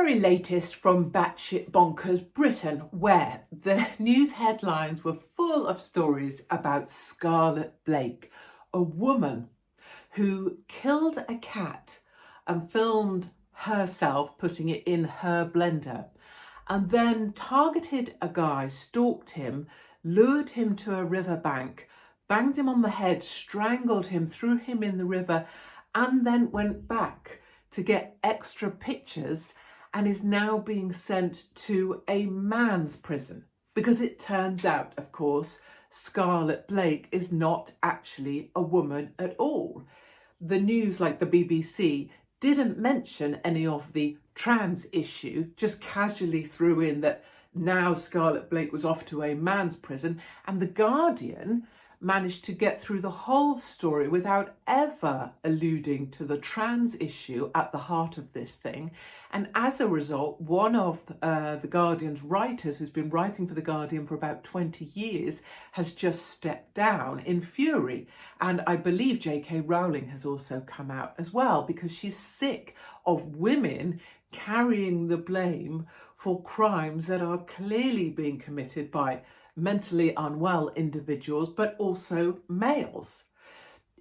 very latest from Batshit Bonkers Britain, where the news headlines were full of stories about Scarlett Blake, a woman who killed a cat and filmed herself putting it in her blender, and then targeted a guy, stalked him, lured him to a riverbank, banged him on the head, strangled him, threw him in the river, and then went back to get extra pictures, and is now being sent to a man's prison. Because it turns out, of course, Scarlett Blake is not actually a woman at all. The news, like the BBC, didn't mention any of the trans issue, just casually threw in that now Scarlett Blake was off to a man's prison, and The Guardian managed to get through the whole story without ever alluding to the trans issue at the heart of this thing. And as a result, one of The Guardian's writers, who's been writing for The Guardian for about 20 years, has just stepped down in fury. And I believe J.K. Rowling has also come out as well, because she's sick of women carrying the blame for crimes that are clearly being committed by mentally unwell individuals, but also males.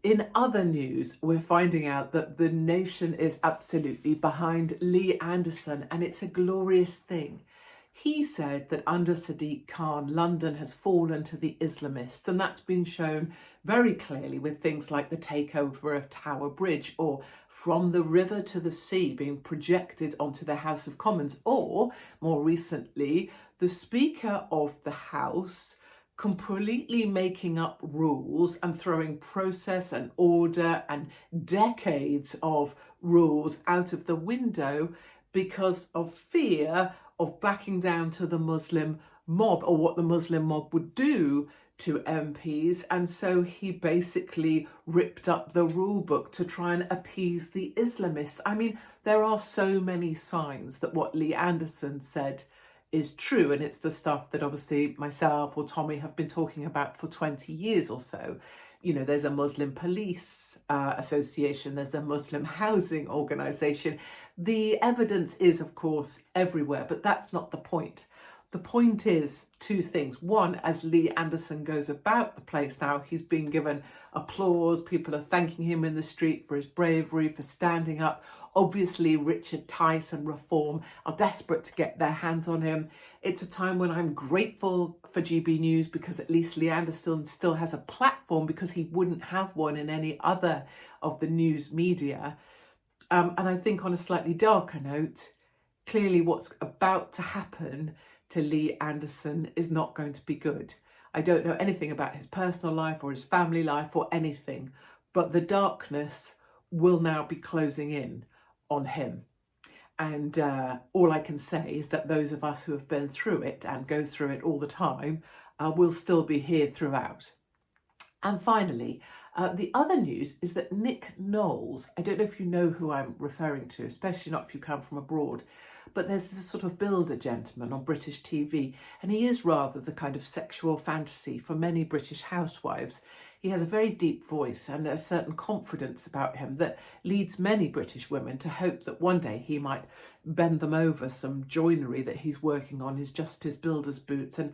In other news, we're finding out that the nation is absolutely behind Lee Anderson, and it's a glorious thing. He said that under Sadiq Khan, London has fallen to the Islamists, and that's been shown very clearly with things like the takeover of Tower Bridge, or From the River to the Sea being projected onto the House of Commons, or more recently, the Speaker of the House completely making up rules and throwing process and order and decades of rules out of the window because of fear of backing down to the Muslim mob, or what the Muslim mob would do to MPs. And so he basically ripped up the rule book to try and appease the Islamists. I mean, there are so many signs that what Lee Anderson said is true, and it's the stuff that obviously myself or Tommy have been talking about for 20 years or so. You know, there's a Muslim police association, there's a Muslim housing organisation. The evidence is, of course, everywhere, but that's not the point. The point is two things. One, as Lee Anderson goes about the place now, he's been given applause. People are thanking him in the street for his bravery, for standing up. Obviously, Richard Tice and Reform are desperate to get their hands on him. It's a time when I'm grateful for GB News, because at least Lee Anderson still has a platform, because he wouldn't have one in any other of the news media. And I think on a slightly darker note, clearly what's about to happen to Lee Anderson is not going to be good. I don't know anything about his personal life or his family life or anything, but the darkness will now be closing in on him. And all I can say is that those of us who have been through it and go through it all the time will still be here throughout. And finally, the other news is that Nick Knowles, I don't know if you know who I'm referring to, especially not if you come from abroad, but there's this sort of builder gentleman on British TV, and he is rather the kind of sexual fantasy for many British housewives. He has a very deep voice and a certain confidence about him that leads many British women to hope that one day he might bend them over some joinery that he's working on, his Justice Builder's boots, and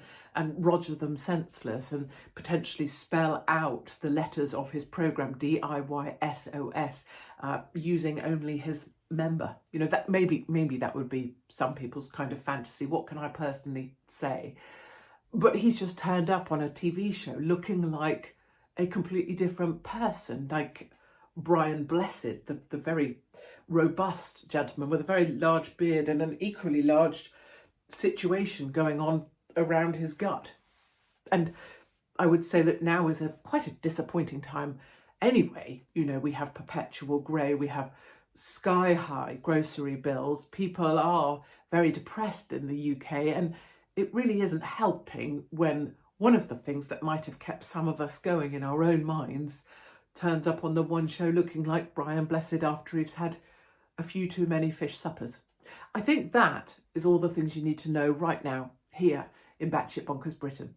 roger them senseless, and potentially spell out the letters of his programme DIYSOS using only his member. You know, that maybe that would be some people's kind of fantasy. What can I personally say? But he's just turned up on a TV show looking like a completely different person, like Brian Blessed, the very robust gentleman with a very large beard and an equally large situation going on around his gut. And I would say that now is quite a disappointing time anyway. You know, we have perpetual grey, we have sky-high grocery bills, people are very depressed in the UK, and it really isn't helping when one of the things that might have kept some of us going in our own minds turns up on the one show looking like Brian Blessed after he's had a few too many fish suppers. I think that is all the things you need to know right now here in Batshit Bonkers Britain.